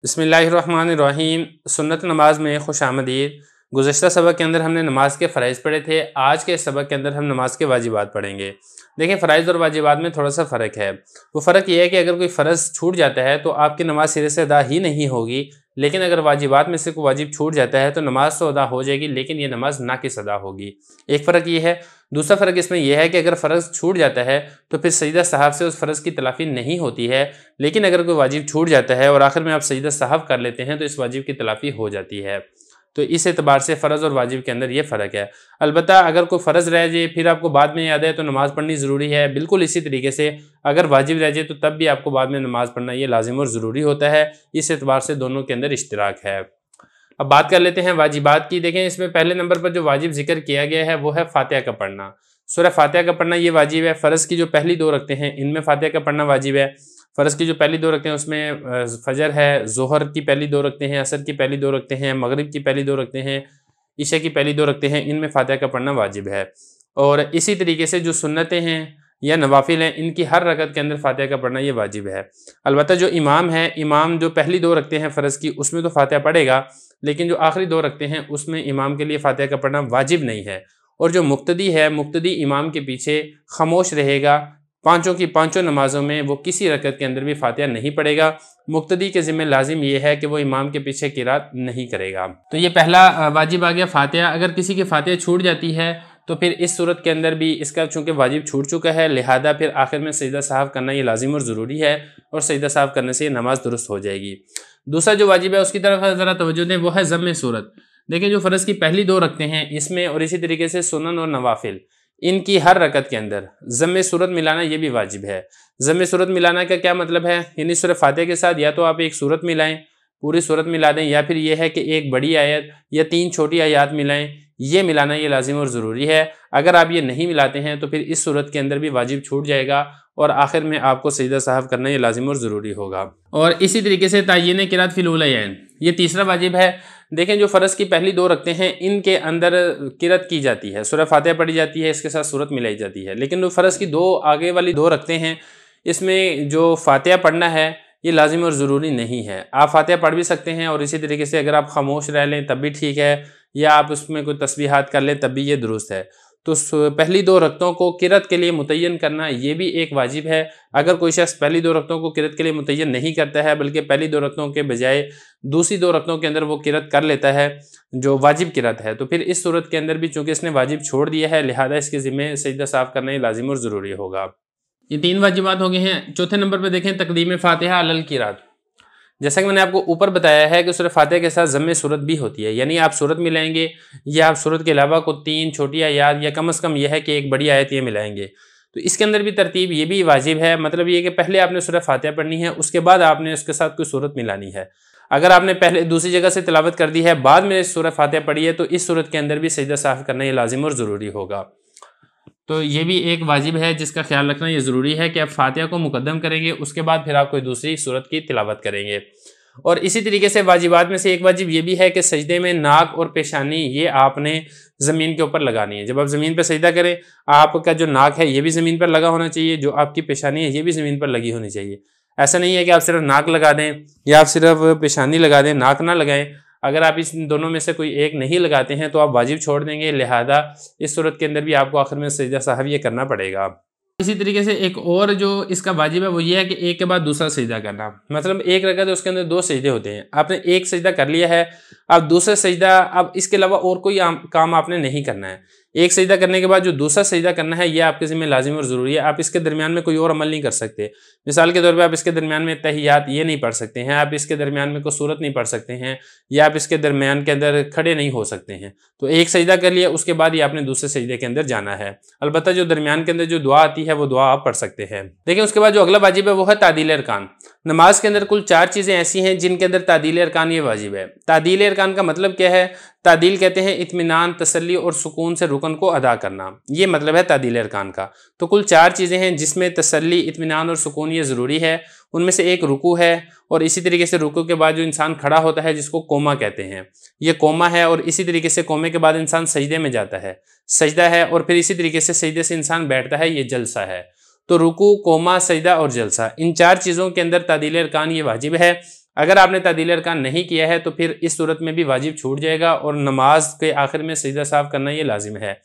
बिस्मिल्लाहिर्रहमानिर्रहीम। सुन्नत नमाज में खुश आमदीद। गुज़श्ता सबक के अंदर हमने नमाज के फ़राइज़ पढ़े थे। आज के सबक के अंदर हम नमाज के वाजिबात पढ़ेंगे। देखें, फ़राइज़ और वाजिबात में थोड़ा सा फ़र्क है। वो फ़र्क ये है कि अगर कोई फ़र्ज़ छूट जाता है तो आपकी नमाज सिरे से अदा ही नहीं होगी, लेकिन अगर वाजिबात में से कोई वाजिब छूट जाता है तो नमाज तो अदा हो जाएगी, लेकिन ये नमाज नाक़िस अदा होगी। एक फ़र्क ये है। दूसरा फ़र्क इसमें यह है कि अगर फ़र्ज़ छूट जाता है तो फिर सजदा साहब से उस फ़र्ज़ की तलाफ़ी नहीं होती है, लेकिन अगर कोई वाजिब छूट जाता है और आखिर में आप सजदा साहब कर लेते हैं तो इस वाजिब की तलाफ़ी हो जाती है। तो इस एतबार से फ़र्ज़ और वाजिब के अंदर ये फ़र्क है। अलबत्ता अगर कोई फ़र्ज़ रह जाए फिर आपको बाद में याद आए तो नमाज़ पढ़नी ज़रूरी है। बिल्कुल इसी तरीके से अगर वाजिब रह जाए तो तब भी आपको बाद में नमाज़ पढ़ना ये लाज़िम और ज़रूरी होता है। इस एतबार से दोनों के अंदर इश्तिराक है। अब बात कर लेते हैं वाजिबात की। देखें, इसमें पहले नंबर पर जो वाजिब ज़िक्र किया गया है वो है फ़ातिहा का पढ़ना। सूरह फ़ातिहा का पढ़ना ये वाजिब है। फ़र्ज़ की जो पहली 2 रकते हैं इनमें फ़ातिहा का पढ़ना वाजिब है। फ़र्ज़ की जो पहली 2 रकते हैं उसमें फ़जर है, ज़ोहर की पहली 2 रकते हैं, असर की पहली 2 रकते हैं, मगरिब की पहली 2 रकते हैं, इशा की पहली 2 रकते हैं, इनमें फ़ातिहा का पढ़ना वाजिब है। और इसी तरीके से जो सुन्नतें हैं या नवाफ़िल हैं, इनकी हर रकत के अंदर फ़ातिहा का पढ़ना ये वाजिब है। अलबत्ता जो इमाम है, इमाम जो पहली 2 रकते हैं फ़र्ज़ की उसमें तो फ़ातिहा पढ़ेगा, लेकिन जो आखिरी 2 रखते हैं उसमें इमाम के लिए फ़ातिहा का पढ़ना वाजिब नहीं है। और जो मुक्तदी है, मुक्तदी इमाम के पीछे खामोश रहेगा। पाँचों की पाँचों नमाज़ों में वो किसी रकत के अंदर भी फ़ातिहा नहीं पढ़ेगा। मुक्तदी के ज़िम्मे लाजिम ये है कि वो इमाम के पीछे क़िरात नहीं करेगा। तो ये पहला वाजिब आ गया फ़ातिहा। अगर किसी की फ़ातिहा छूट जाती है तो फिर इस सूरत के अंदर भी इसका चूँकि वाजिब छूट चुका है, लिहाजा फिर आखिर में सजदा साहब करना ये लाजिम और ज़रूरी है, और सजदा साहब करने से ये नमाज दुरुस्त हो जाएगी। दूसरा जो वाजिब है उसकी तरफ ज़रा तवज्जो दें, वो है ज़म्मे सूरत। देखें, जो फ़र्ज़ की पहली 2 रखते हैं इसमें और इसी तरीके से सुनन और नवाफिल, इनकी हर रकत के अंदर ज़म्मे सूरत मिलाना ये भी वाजिब है। ज़म्मे सूरत मिलाना का क्या मतलब है? यानी सूरह फ़ातिहा के साथ या तो आप एक सूरत मिलाएं, पूरी सूरत मिला दें, या फिर यह है कि एक बड़ी आयत या 3 छोटी आयत मिलाएं। ये मिलाना ये लाजिम और ज़रूरी है। अगर आप ये नहीं मिलाते हैं तो फिर इस सूरत के अंदर भी वाजिब छूट जाएगा और आखिर में आपको सजदा साहब करना ये लाजिम और ज़रूरी होगा। और इसी तरीके से तायीन क़िरात फ़िल उलयैन, ये तीसरा वाजिब है। देखें, जो फ़र्ज़ की पहली 2 रखते हैं इनके अंदर क़िरात की जाती है, सूरह फ़ातिहा पढ़ी जाती है, इसके साथ सूरत मिलाई जाती है। लेकिन जो फ़र्ज़ की 2 आगे वाली 2 रखते हैं इसमें जो फ़ातिहा पढ़ना है ये लाजिम और ज़रूरी नहीं है। आप फ़ातिहा पढ़ भी सकते हैं और इसी तरीके से अगर आप खामोश रह लें तब भी ठीक है, या आप उसमें कोई तस्बीहात कर लें तब भी ये दुरुस्त है। तो पहली 2 रकतों को क़िरात के लिए मुतय्यन करना ये भी एक वाजिब है। अगर कोई शख्स पहली 2 रकतों को क़िरात के लिए मुतय्यन नहीं करता है, बल्कि पहली 2 रकतों के बजाय दूसरी 2 रकतों के अंदर वो क़िरात कर लेता है जो वाजिब क़िरात है, तो फिर इस सूरत के अंदर भी चूँकि इसने वाजिब छोड़ दिया है, लिहाजा इसके ज़िम्मे सजदा साफ़ करना ये लाजिम और ज़रूरी होगा। ये 3 वाजिबात हो गए हैं। चौथे नंबर पर देखें, तक़दीम फ़ातिहा अलल क़िरात। जैसा कि मैंने आपको ऊपर बताया है कि सूरह फ़ातिहा के साथ ज़म्मे सूरत भी होती है, यानी आप सूरत मिलाएंगे या आप सूरत के अलावा को 3 छोटी आयत या कम से कम यह है कि एक बड़ी आयत ये मिलाएंगे। तो इसके अंदर भी तरतीब ये भी वाजिब है। मतलब ये कि पहले आपने सूरह फ़ातिहा पढ़नी है, उसके बाद आपने उसके साथ कोई सूरत मिलानी है। अगर आपने पहले दूसरी जगह से तिलावत कर दी है, बाद में सूरह फ़ातिहा पढ़ी है, तो इस सूरत के अंदर भी सजदा साफ़ करना ये लाजिम और ज़रूरी होगा। तो ये भी एक वाजिब है जिसका ख्याल रखना ये ज़रूरी है कि आप फ़ातिहा को मुकद्दम करेंगे, उसके बाद फिर आप कोई दूसरी सूरत की तिलावत करेंगे। और इसी तरीके से वाजिबात में से एक वाजिब ये भी है कि सजदे में नाक और पेशानी ये आपने ज़मीन के ऊपर लगानी है। जब आप ज़मीन पर सजदा करें, आपका जो नाक है ये भी ज़मीन पर लगा होना चाहिए, जो आपकी पेशानी है ये भी ज़मीन पर लगी होनी चाहिए। ऐसा नहीं है कि आप सिर्फ नाक लगा दें या आप सिर्फ पेशानी लगा दें, नाक ना लगाएं। अगर आप इस दोनों में से कोई एक नहीं लगाते हैं तो आप वाजिब छोड़ देंगे, लिहाजा इस सूरत के अंदर भी आपको आखिर में सजदा साहब ये करना पड़ेगा। इसी तरीके से एक और जो इसका वाजिब है वो ये है कि एक के बाद दूसरा सजदा करना। मतलब एक रकअत है उसके अंदर 2 सजदे होते हैं, आपने एक सजदा कर लिया है, अब दूसरा सजदा, अब इसके अलावा और कोई काम आपने नहीं करना है। एक सजदा करने के बाद जो दूसरा सजदा करना है ये आपके ज़िम्मे लाजिम और ज़रूरी है। आप इसके दरमियान में कोई और अमल नहीं कर सकते। मिसाल के तौर पे आप इसके दरमियान में तहियात ये नहीं पढ़ सकते हैं, आप इसके दरमियान में कोई सूरत नहीं पढ़ सकते हैं, या आप इसके दरमियान के अंदर खड़े नहीं हो सकते हैं। तो एक सजदा कर लिया, उसके बाद ही आपने दूसरे सजदे के अंदर जाना है। अलबत्ता जो दरमियान के अंदर जो दुआ आती है वो दुआ आप पढ़ सकते हैं। देखिए, उसके बाद जो अगला वाजिब है वो है तादील अरकान। नमाज के अंदर कुल 4 चीज़ें ऐसी हैं जिनके अंदर तादील अरकान ये वाजिब है। तादील अरकान का मतलब क्या है? तादील कहते हैं इत्मीनान, तसल्ली और सुकून से रुकन को अदा करना, ये मतलब है तादील अरकान का। तो कुल 4 चीज़ें हैं जिसमें तसल्ली, इत्मीनान और सुकून ये ज़रूरी है। उनमें से एक रुकू है, और इसी तरीके से रुकू के बाद जो इंसान खड़ा होता है जिसको कोमा कहते हैं, ये कोमा है। और इसी तरीके से कोमे के बाद इंसान सजदे में जाता है, सजदा है। और फिर इसी तरीके से सजदे से इंसान बैठता है, ये जलसा है। तो रुकू, कोमा, सजदा और जलसा, इन 4 चीज़ों के अंदर तादील अरकान ये वाजिब है। अगर आपने तादील अरकान नहीं किया है तो फिर इस सूरत में भी वाजिब छूट जाएगा और नमाज के आखिर में सजदा साफ करना ये लाजिम है।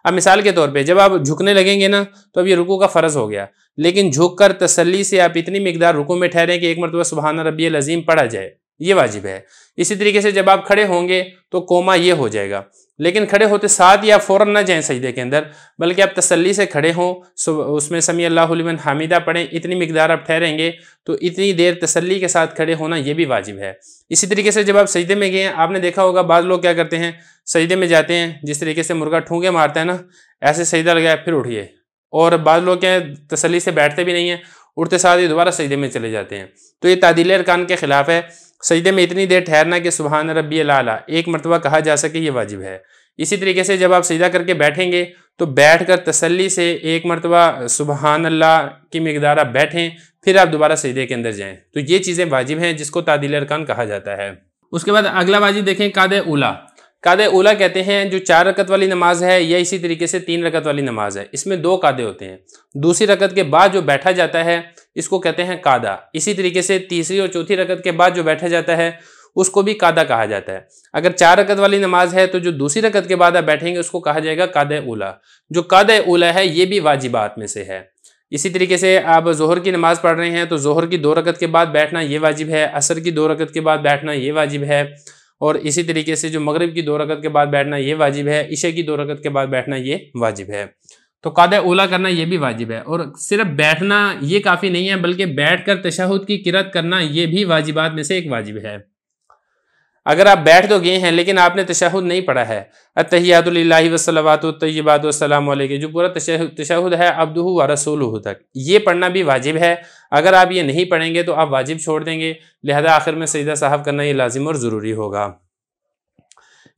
अब मिसाल के तौर पे जब आप झुकने लगेंगे ना तो अब ये रुकू का फ़र्ज़ हो गया, लेकिन झुक कर तसल्ली से आप इतनी मिकदार रुकू में ठहरें कि एक मरतबा सुबहान रब्बियल अज़ीम पढ़ा जाए, ये वाजिब है। इसी तरीके से जब आप खड़े होंगे तो कोमा ये हो जाएगा, लेकिन खड़े होते साथ ही आप फ़ौरन ना जाएं सजदे के अंदर, बल्कि आप तसल्ली से खड़े हों, उसमें समी अल्लाहु लिमन हामिदा पढ़ें, इतनी मिकदार आप ठहरेंगे तो इतनी देर तसल्ली के साथ खड़े होना ये भी वाजिब है। इसी तरीके से जब आप सजदे में गए, आपने देखा होगा बाज़ लोग क्या करते हैं, सजदे में जाते हैं, जिस तरीके से मुर्गा ठूंगे मारता है ना, ऐसे सजदा लगाया फिर उठिए, और बाज़ लोग क्या तसल्ली से बैठते भी नहीं हैं, उठते साथ ही दोबारा सजदे में चले जाते हैं। तो ये तादील अरकान के ख़िलाफ़ है। सजदे में इतनी देर ठहरना कि सुबहान रब्बियल आला एक मरतबा कहा जा सके, ये वाजिब है। इसी तरीके से जब आप सजदा करके बैठेंगे तो बैठकर तसल्ली से एक मरतबा सुबहान अल्लाह की मिकदार आप बैठें, फिर आप दोबारा सजदे के अंदर जाएं। तो ये चीज़ें वाजिब हैं जिसको तादील अरकान कहा जाता है। उसके बाद अगला वाजिब देखें, कादे उला। कादे उला कहते हैं जो 4 रकत वाली नमाज है या इसी तरीके से 3 रकत वाली नमाज है, इसमें 2 कादे होते हैं। दूसरी रकत के बाद जो बैठा जाता है इसको कहते हैं कादा। इसी तरीके से तीसरी और चौथी रकत के बाद जो बैठा जाता है उसको भी कादा कहा जाता है। अगर 4 रकत वाली नमाज है तो जो दूसरी रकत के बाद आप बैठेंगे उसको कहा जाएगा कादे उला। जो कादे उला है ये भी वाजिबात में से है। इसी तरीके से आप जोहर की नमाज पढ़ रहे हैं तो जोहर की 2 रकत के बाद बैठना ये वाजिब है, असर की 2 रकत के बाद बैठना ये वाजिब है, और इसी तरीके से जो मगरिब की 2 रकत के बाद बैठना ये वाजिब है, इशा की 2 रकत के बाद बैठना ये वाजिब है। तो कादा उला करना ये भी वाजिब है। और सिर्फ बैठना ये काफ़ी नहीं है, बल्कि बैठकर तशहुद की किरात करना ये भी वाजिबात में से एक वाजिब है। अगर आप बैठ तो गए हैं लेकिन आपने तशहुद नहीं पढ़ा है, अत्तहियातु लिल्लाहि वस्सलावातु तय्यिबातु वस्सलामु अलैहि, जो पूरा तशहुद है अब्दुहु व रसूलुहु तक, ये पढ़ना भी वाजिब है। अगर आप ये नहीं पढ़ेंगे तो आप वाजिब छोड़ देंगे, लिहाजा आखिर में सजदा साहब करना ये लाजिम और ज़रूरी होगा।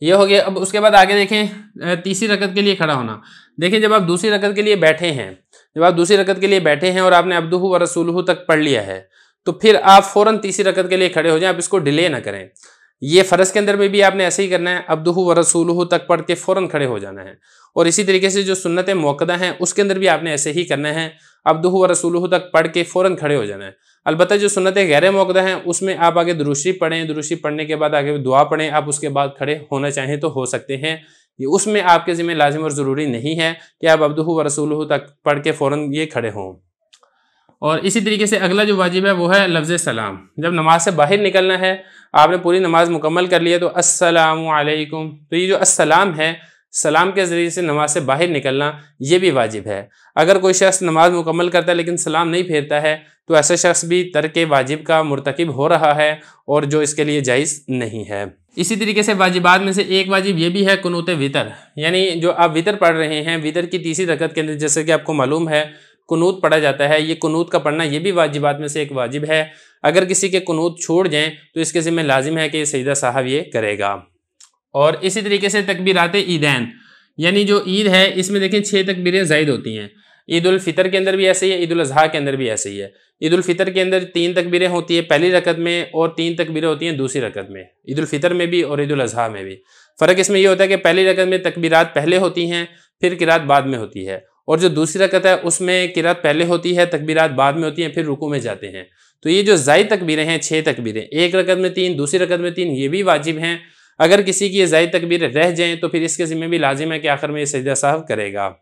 ये हो गया। अब उसके बाद आगे देखें, तीसरी रकत के लिए खड़ा होना। देखें जब आप दूसरी रकत के लिए बैठे हैं, जब आप दूसरी रकत के लिए बैठे हैं और आपने अब्दुहु व रसूलुहु तक पढ़ लिया है तो फिर आप फ़ौरन तीसरी रकत के लिए खड़े हो जाएं, आप इसको डिले ना करें। ये फ़र्ज़ के अंदर में भी आपने ऐसे ही करना है, अब्दुहु व रसूलुहु तक पढ़ के फ़ौरन खड़े हो जाना है। और इसी तरीके से जो सुन्नत मुअक्कदा हैं उसके अंदर भी आपने ऐसे ही करना है, अब्दुहु व रसूलुहु तक पढ़ के फ़ौरन खड़े हो जाना है। अलबत्ता जो सुन्नत गैर मुअक्कदा हैं उसमें आप आगे दुरूद शरीफ पढ़ें, दुरूद शरीफ पढ़ने के बाद आगे दुआ पढ़ें, आप उसके बाद खड़े होना चाहें तो हो सकते हैं। ये उसमें आपके ज़िम्मे लाजिम और ज़रूरी नहीं है कि आप अब्दुहु व रसूलुहु तक पढ़ के फ़ौरन ये खड़े हों। और इसी तरीके से अगला जो वाजिब है वो है लफ्ज़ सलाम। जब नमाज से बाहर निकलना है, आपने पूरी नमाज मुकम्मल कर ली है तो अस्सलामु अलैकुम, तो ये जो अस्सलाम है, सलाम के ज़रिए से नमाज से बाहर निकलना ये भी वाजिब है। अगर कोई शख्स नमाज मुकम्मल करता है लेकिन सलाम नहीं फेरता है तो ऐसा शख्स भी तर्क वाजिब का मुर्तकिब हो रहा है और जो इसके लिए जायज़ नहीं है। इसी तरीके से वाजिबात में से एक वाजिब ये भी है कुनूत वितर, यानी जो आप वितर पढ़ रहे हैं, वितर की तीसरी रकत के अंदर जैसे कि आपको मालूम है कुनूत पढ़ा जाता है, ये कुनूत का पढ़ना ये भी वाजिबात में से एक वाजिब है। अगर किसी के कुनूत छोड़ जाएं तो इसके ज़िम्मे लाजिम है कि सजदा साहब ये करेगा। और इसी तरीके से तकबीरात ईदैन, यानी जो ईद है इसमें देखें 6 तकबीरें ज़ायद होती हैं। ईद उल फितर के अंदर भी ऐसे ही है, ईद उल अज़हा के अंदर भी ऐसे ही है। ईद उल फितर के अंदर 3 तकबीरें होती है पहली रकत में और 3 तकबीरें होती हैं दूसरी रकत में, ईद उल फितर में भी और ईद उल अज़हा में भी। फ़र्क इसमें यह होता है कि पहली रकत में तकबीरात पहले होती हैं, फिर किरात बाद में होती है, और जो दूसरी रकत है उसमें किरात पहले होती है, तकबीरात बाद में होती हैं, फिर रुकू में जाते हैं। तो ये जो ज़ायद तकबीरें हैं 6 तकबीरें, एक रकत में 3, दूसरी रकत में 3, ये भी वाजिब हैं। अगर किसी की ये ज़ायद तकबीरें रह जाएँ तो फिर इसके ज़िम्मे भी लाजिम है कि आखिर में ये सजदा साहब करेगा।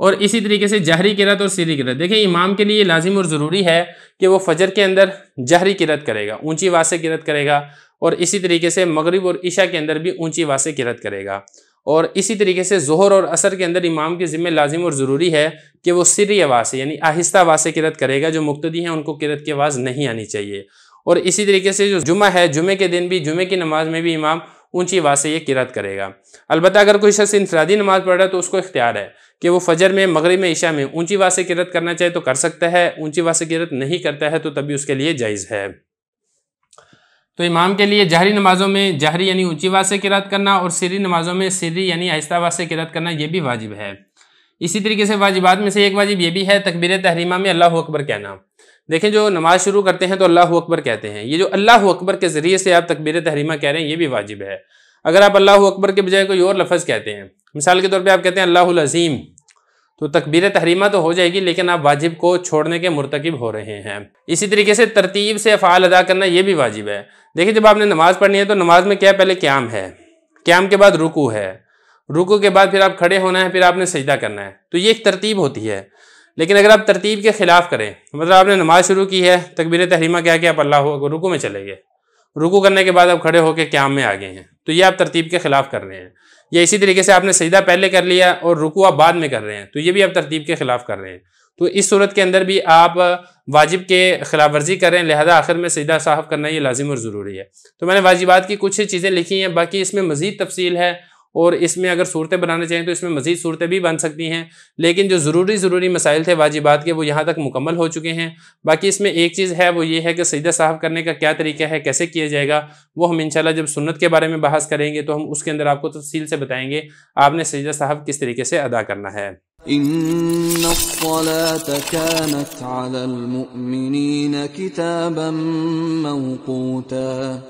और इसी तरीके से जहरी किरात और सिरी किरात, देखिए इमाम के लिए लाजिम और ज़रूरी है कि वो फजर के अंदर जहरी किरात करेगा, ऊंची आवाज़ से किरात करेगा, और इसी तरीके से मगरिब और इशा के अंदर भी ऊंची आवाज़ से किरात करेगा। और इसी तरीके से ज़ोहर और असर के अंदर इमाम के ज़िम्मे लाजिम और ज़रूरी है कि वो सिरी आवाज़ से यानी आहिस्ता आवाज़ से किरात करेगा, जो मुक्तदी हैं उनको किरात की आवाज़ नहीं आनी चाहिए। और इसी तरीके से जो जुमा है, जुमे के दिन भी जुमे की नमाज में भी इमाम ऊंची आवाज़ से ये किरात करेगा। अलबत्ता अगर कोई शख्स इनफरादी नमाज पढ़ रहा है तो उसको इख्तियार है कि वो फजर में, मगरिब में, इशा में ऊंची आवाज़ से किरात करना चाहे तो कर सकता है, ऊंची आवाज़ से किरात नहीं करता है तो तभी उसके लिए जायज़ है। तो इमाम के लिए जहरी नमाज़ों में जहरी यानी ऊंची आवाज़ से किरात करना और सिरी नमाज़ों में सिरी यानी आहिस्ता आवाज़ से किरात करना ये भी वाजिब है। इसी तरीके से वाजिबात में से एक वाजिब ये भी है तकबीर तहरीमा में अल्लाहु अकबर कहना। देखें जो नमाज शुरू करते हैं तो अल्लाहु अकबर कहते हैं, ये जो अल्लाहु अकबर के ज़रिए से आप तकबीर तहरीमा कह रहे हैं ये भी वाजिब है। अगर आप अल्लाहु अकबर के बजाय कोई और लफ्ज़ कहते हैं, मिसाल के तौर पे आप कहते हैं अल्लाहुल अज़ीम, तो तकबीर तहरीमा तो हो जाएगी, लेकिन आप वाजिब को छोड़ने के मुर्तकिब हो रहे हैं। इसी तरीके से तरतीब से अफ़आल अदा करना ये भी वाजिब है। देखिए, जब आपने नमाज पढ़नी है तो नमाज में क्या है, पहले क़याम है, क़याम के बाद रुकू है, रुकू के बाद फिर आप खड़े होना है, फिर आपने सजदा करना है। तो ये एक तरतीब होती है। लेकिन अगर आप तरतीब के खिलाफ करें, मतलब आपने नमाज शुरू की है, तकबीर तहरीमा क्या कि आप अल्लाहु अकबर, रुकू में चले गए, रुकू करने के बाद आप खड़े होकर क़याम में आ गए हैं, तो ये आप तरतीब के खिलाफ कर रहे हैं। या इसी तरीके से आपने सजदा पहले कर लिया और रुकू आप बाद में कर रहे हैं, तो ये भी आप तरतीब के खिलाफ कर रहे हैं। तो इस सूरत के अंदर भी आप वाजिब के खिलाफ वर्जी कर रहे हैं, लिहाजा आखिर में सजदा साहब करना ये लाजिम और ज़रूरी है। तो मैंने वाजिबात की कुछ चीज़ें लिखी हैं, बाकी इसमें मज़ीद तफसील है और इसमें अगर सूरतें बनाना चाहें तो इसमें मज़ीद सूरतें भी बन सकती हैं। लेकिन जो ज़रूरी मसाइल थे वाजिबात के, वो यहाँ तक मुकम्मल हो चुके हैं। बाकी इसमें एक चीज़ है, वो ये है कि सजदा साहब करने का क्या तरीका है, कैसे किया जाएगा, वो हम इंशाल्लाह जब सुन्नत के बारे में बहस करेंगे तो हम उसके अंदर आपको तफसील से बताएंगे आपने सजदा साहब किस तरीके से अदा करना है। इन्नस्सलात कानत अलल मुमिनीन किताबन मौक़ूता।